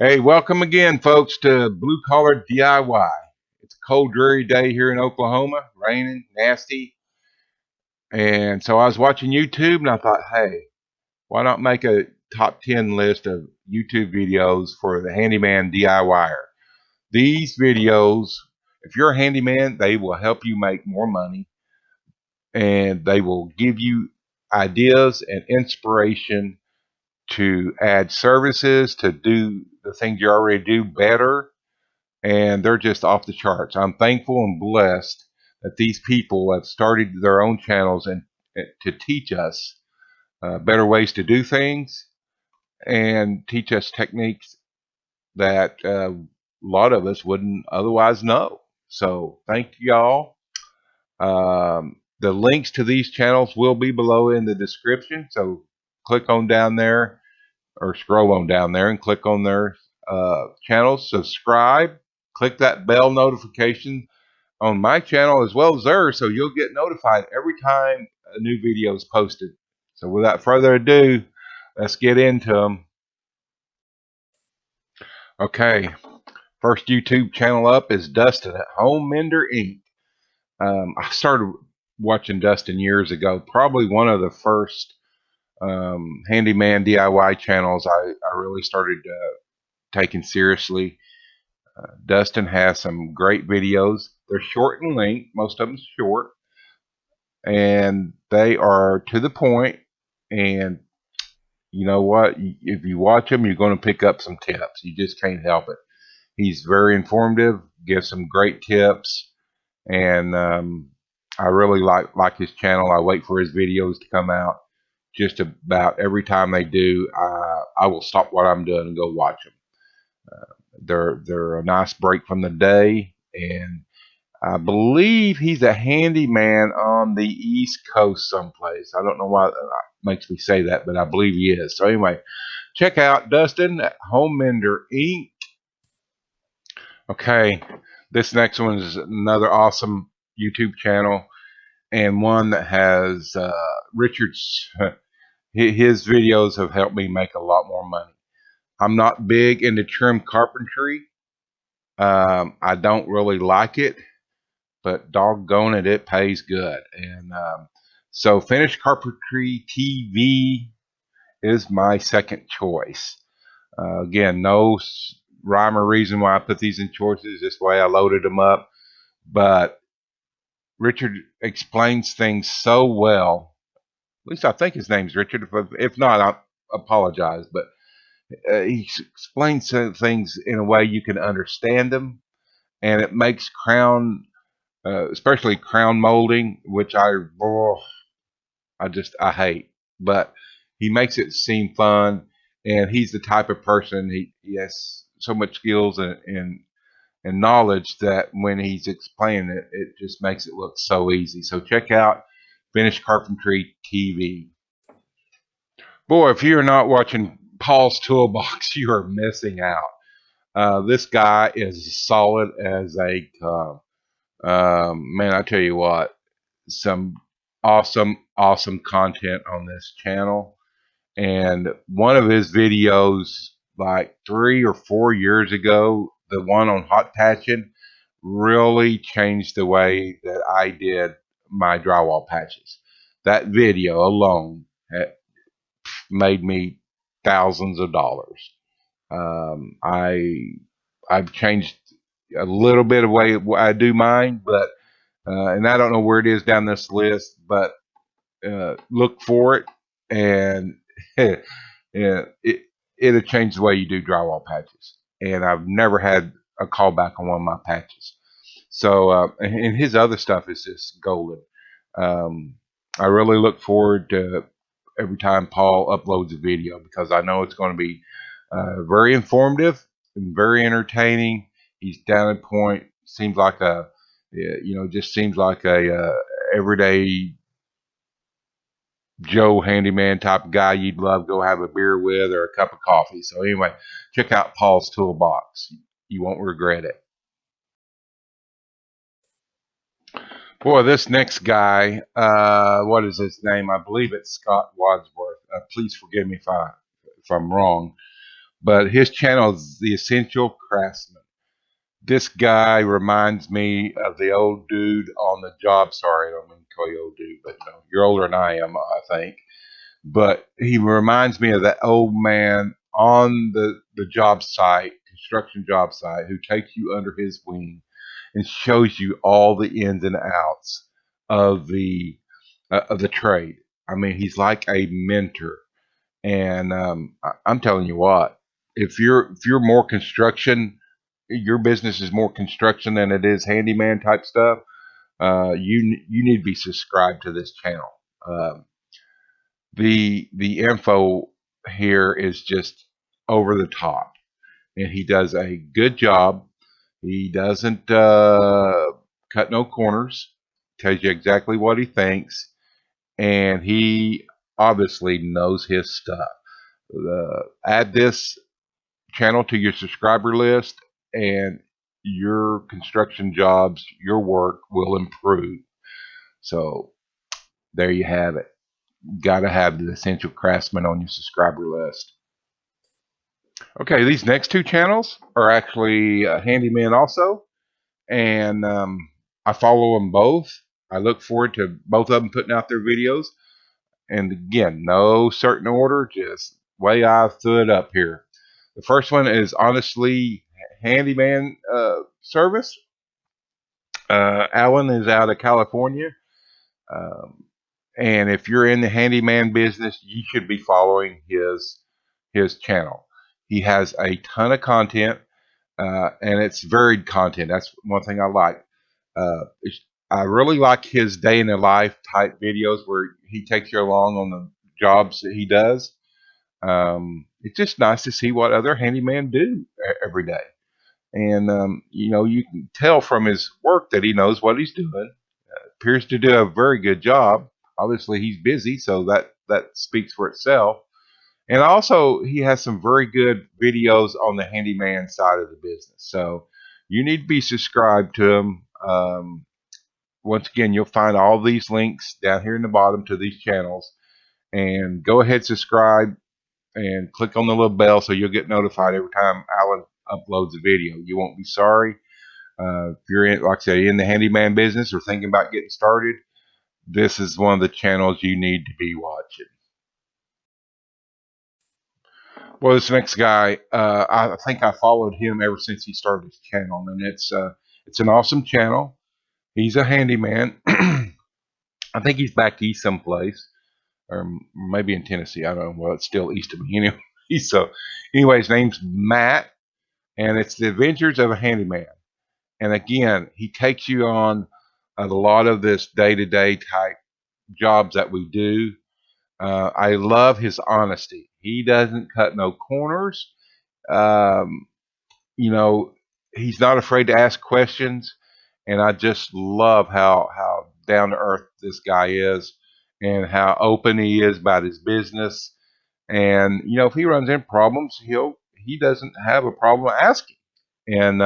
Hey, welcome again, folks, to Blue Collar DIY. It's a cold, dreary day here in Oklahoma, raining, nasty. And so I was watching YouTube and I thought, hey, why not make a top 10 list of YouTube videos for the handyman DIYer? These videos, if you're a handyman, they will help you make more money and they will give you ideas and inspiration to add services, to do the things you already do better, and they're just off the charts. I'm thankful and blessed that these people have started their own channels and to teach us better ways to do things and teach us techniques that a lot of us wouldn't otherwise know. So thank y'all. The links to these channels will be below in the description. So click on down there or scroll on down there and click on their channels. Subscribe. Click that bell notification on my channel as well as theirs, so you'll get notified every time a new video is posted. So without further ado, let's get into them. Okay, first YouTube channel up is Dustin at Home Mender Inc. I started watching Dustin years ago, probably one of the first handyman DIY channels I really started taking seriously. Dustin has some great videos. They're short in length, most of them short, and they are to the point. And you know what? If you watch them, you're going to pick up some tips. You just can't help it. He's very informative, gives some great tips, and I really like his channel. I wait for his videos to come out. Just about every time they do, I will stop what I'm doing and go watch them. They're a nice break from the day, and I believe he's a handyman on the East Coast someplace. I don't know why that makes me say that, but I believe he is. So anyway, check out Dustin at Home Mender Inc. Okay, this next one is another awesome YouTube channel and one that has Richard's. His videos have helped me make a lot more money. I'm not big into trim carpentry. I don't really like it, but doggone it, it pays good. And so Finished Carpentry TV is my second choice. Again, no rhyme or reason why I put these in choices. This way I loaded them up. But Richard explains things so well. At least I think his name's Richard. If not, I apologize. But he explains things in a way you can understand them. And it makes especially crown molding, which I hate, but he makes it seem fun, and he's the type of person he has so much skills and knowledge that when he's explaining it, it just makes it look so easy. So check out Finished Carpentry TV. Boy, if you're not watching Paul's Toolbox, you are missing out. This guy is solid as a man. I tell you what, some awesome content on this channel. And one of his videos, like 3 or 4 years ago, the one on hot patching, really changed the way that I did my drywall patches. That video alone made me thousands of dollars. I've changed a little bit of way I do mine, but and I don't know where it is down this list, but look for it, and yeah, it'll change the way you do drywall patches. And I've never had a callback on one of my patches. So, and his other stuff is just golden. I really look forward to every time Paul uploads a video because I know it's going to be very informative and very entertaining. He's down at point. Seems like just seems like a everyday Joe handyman type of guy you'd love to go have a beer with or a cup of coffee. So anyway, check out Paul's Toolbox. You won't regret it. Boy, this next guy, what is his name? I believe it's Scott Wadsworth. Please forgive me if I'm wrong. but his channel is the Essential Craftsman. This guy reminds me of the old dude on the job. Sorry, I don't mean to call you old dude, but you're older than I am, I think. But he reminds me of that old man on the job site, construction job site, who takes you under his wing and shows you all the ins and outs of the trade. I mean, he's like a mentor. And I'm telling you what, if you're more construction, your business is more construction than it is handyman type stuff. You need to be subscribed to this channel. Um, the info here is just over the top, and he does a good job. He doesn't cut no corners. Tells you exactly what he thinks, and he obviously knows his stuff. Add this channel to your subscriber list, and your construction jobs, your work will improve. So there you have it. Got to have the Essential Craftsman on your subscriber list. Okay, these next two channels are actually handyman also, and I follow them both. I look forward to both of them putting out their videos. And again, no certain order, just way I threw it up here. The first one is honestly Handyman Service. Alan is out of California. Um, and if you're in the handyman business, you should be following his channel. He has a ton of content, and it's varied content. That's one thing I like. I really like his day in the life type videos where he takes you along on the jobs that he does. It's just nice to see what other handyman do every day. And, you can tell from his work that he knows what he's doing. Appears to do a very good job. Obviously, he's busy, so that speaks for itself. And also, he has some very good videos on the handyman side of the business. So you need to be subscribed to him. Once again, you'll find all these links down here in the bottom to these channels. And go ahead, subscribe, and click on the little bell so you'll get notified every time Alan uploads a video. You won't be sorry. If you're in, like I say, in the handyman business or thinking about getting started, this is one of the channels you need to be watching. Well, this next guy, I think I followed him ever since he started his channel, and it's an awesome channel. He's a handyman. I think he's back east someplace, or maybe in Tennessee. I don't know. Well, it's still east of me anyway. So, anyway, his name's Matt, and it's the Adventures of a Handyman. And again, he takes you on a lot of this day-to-day type jobs that we do. I love his honesty. He doesn't cut no corners. Um, he's not afraid to ask questions, and I just love how down to earth this guy is, and how open he is about his business. And if he runs into problems, he doesn't have a problem asking. And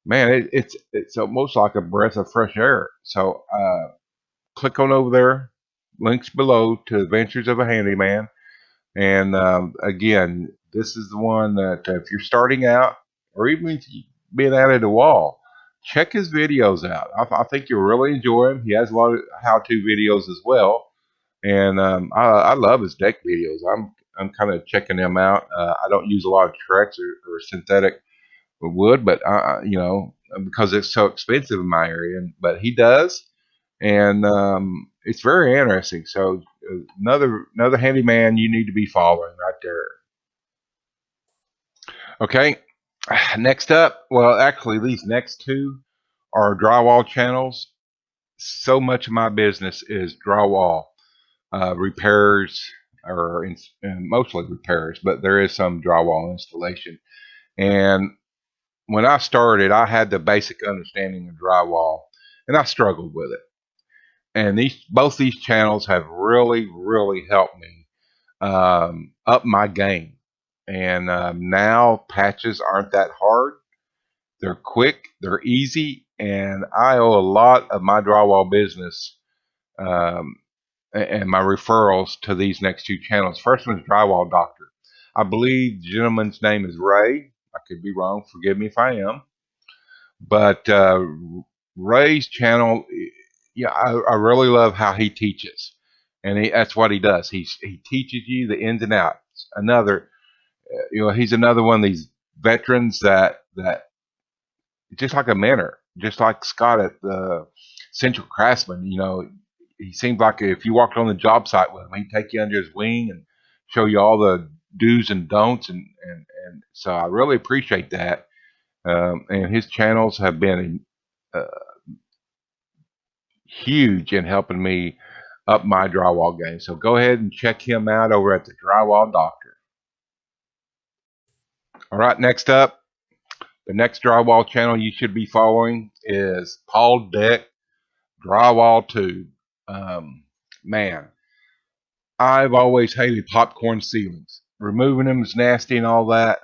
man, it's almost like a breath of fresh air. So click on over there, links below to Adventures of a Handyman. And again, this is the one that if you're starting out, or even if you've been at a while, check his videos out. I think you'll really enjoy him. He has a lot of how-to videos as well, and I love his deck videos. I'm kind of checking them out. I don't use a lot of Trex or synthetic wood, but because it's so expensive in my area. But he does, and it's very interesting. So another handyman you need to be following right there. Okay, next up, well, actually, these next two are drywall channels. So much of my business is drywall repairs, and mostly repairs, but there is some drywall installation. And when I started, I had the basic understanding of drywall, and I struggled with it. And both these channels have really, really helped me up my game. And now patches aren't that hard. They're quick, they're easy, and I owe a lot of my drywall business um, and my referrals to these next two channels. First one is Drywall Doctor. I believe the gentleman's name is Ray. I could be wrong. Forgive me if I am. But Ray's channel, yeah, I really love how he teaches, and that's what he does. He teaches you the ins and outs. He's another one of these veterans that just like a mentor, just like Scott at the Essential Craftsman. He seems like if you walked on the job site with him, he'd take you under his wing and show you all the do's and don'ts, and so I really appreciate that. And his channels have been uh, huge in helping me up my drywall game. So go ahead and check him out over at the Drywall Doctor. All right, next up, the next drywall channel you should be following is Paul Peck Drywall Tube. Um, Man, I've always hated popcorn ceilings. Removing them is nasty and all that.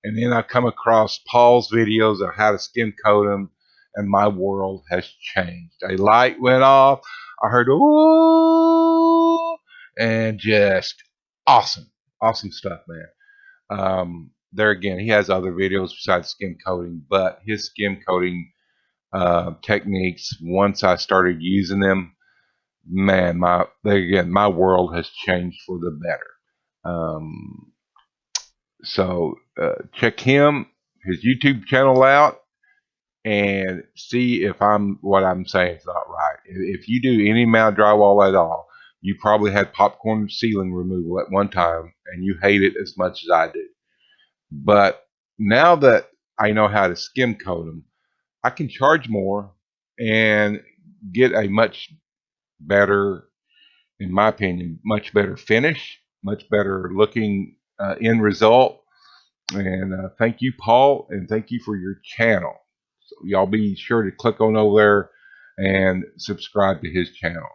And then I come across Paul's videos of how to skim coat them, and my world has changed. A light went off. I heard, ooh, and just awesome, awesome stuff, man. There again, he has other videos besides skim coating, but his skim coating techniques, once I started using them, man, my world has changed for the better. So check his YouTube channel out and see if what I'm saying is not right. If you do any amount of drywall at all, you probably had popcorn ceiling removal at one time and you hate it as much as I do. But now that I know how to skim coat them, I can charge more and get a much better, in my opinion, much better finish, much better looking end result. And thank you, Paul, and thank you for your channel. So y'all be sure to click on over there and subscribe to his channel.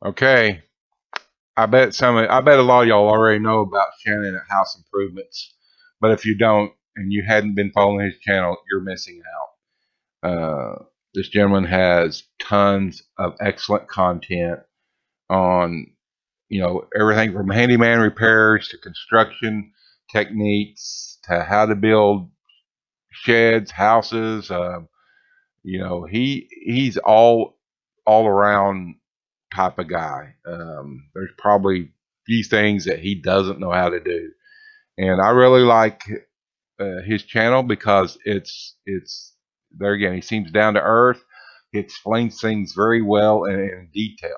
Okay, I bet a lot of y'all already know about Shannon at House Improvements, but if you don't and you hadn't been following his channel, you're missing out. This gentleman has tons of excellent content on everything from handyman repairs to construction techniques to how to build sheds, houses. He's all around type of guy. There's probably few things that he doesn't know how to do, and I really like his channel because it's there again. He seems down to earth. He explains things very well and in detail.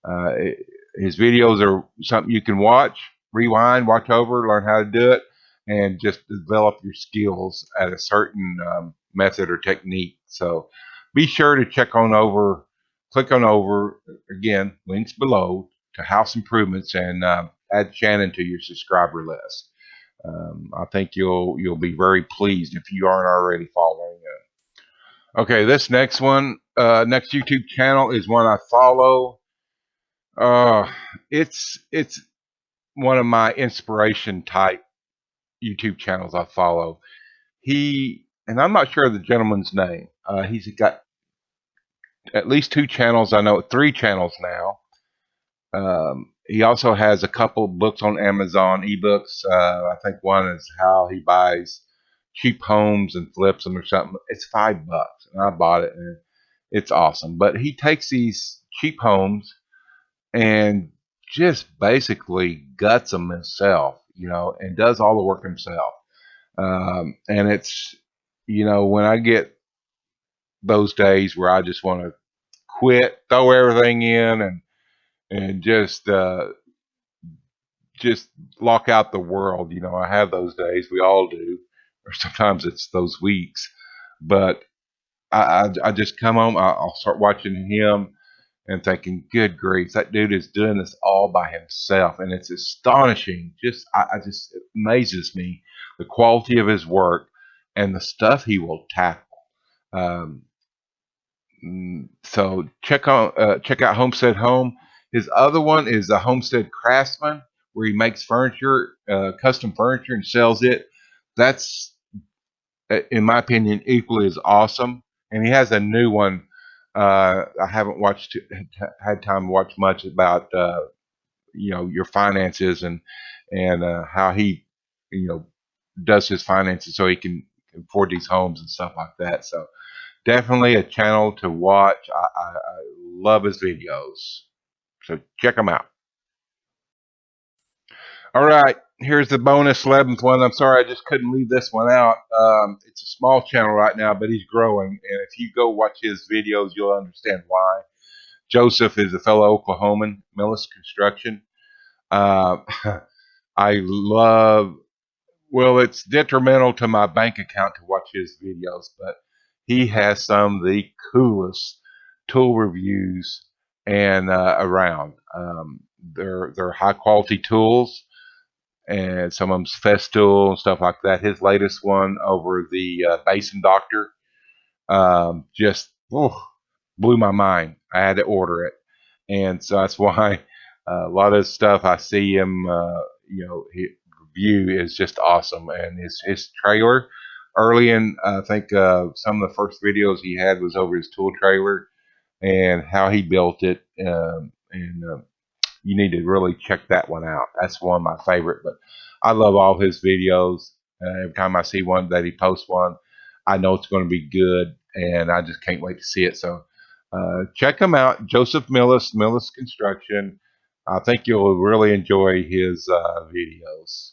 Uh, his videos are something you can watch, rewind, watch over, learn how to do it, and just develop your skills at a certain method or technique. So be sure to click on over, again, links below to House Improvements, and add Shannon to your subscriber list. I think you'll be very pleased if you aren't already following it. Okay, this next YouTube channel is one I follow. It's one of my inspiration type YouTube channels I follow. And I'm not sure of the gentleman's name. He's got at least 2 channels. I know 3 channels now. He also has a couple books on Amazon, ebooks. I think one is how he buys cheap homes and flips them or something. It's $5, and I bought it, and it's awesome. But he takes these cheap homes and just basically guts them himself, and does all the work himself. And it's, when I get those days where I just want to quit, throw everything in, and just lock out the world. I have those days. We all do, or sometimes it's those weeks. But I just come home. I'll start watching him and thinking, good grief, that dude is doing this all by himself, and it's astonishing. It amazes me the quality of his work and the stuff he will tackle. Um, so check out Homestead Home. His other one is the Homestead Craftsman, where he makes furniture, custom furniture, and sells it. That's, in my opinion, equally as awesome. And he has a new one. I haven't had time to watch much about your finances and how he does his finances so he can afford these homes and stuff like that. So definitely a channel to watch. I love his videos. So check them out. All right, here's the bonus 11th one. I'm sorry, I just couldn't leave this one out. It's a small channel right now, but he's growing. And if you go watch his videos, you'll understand why. Joseph is a fellow Oklahoman, Millis Construction. Uh, I love, well, it's detrimental to my bank account to watch his videos, but he has some of the coolest tool reviews and around. They're high quality tools, and some of them's Festool and stuff like that. His latest one over the Basin Doctor just blew my mind. I had to order it, and so that's why a lot of stuff I see him, he review is just awesome. And his trailer early in, I think some of the first videos he had was over his tool trailer and how he built it, and you need to really check that one out. That's one of my favorite. But I love all his videos. Every time I see one that he posts one, I know it's going to be good, and I just can't wait to see it. So check him out, Joseph Millis, Millis Construction. I think you'll really enjoy his videos.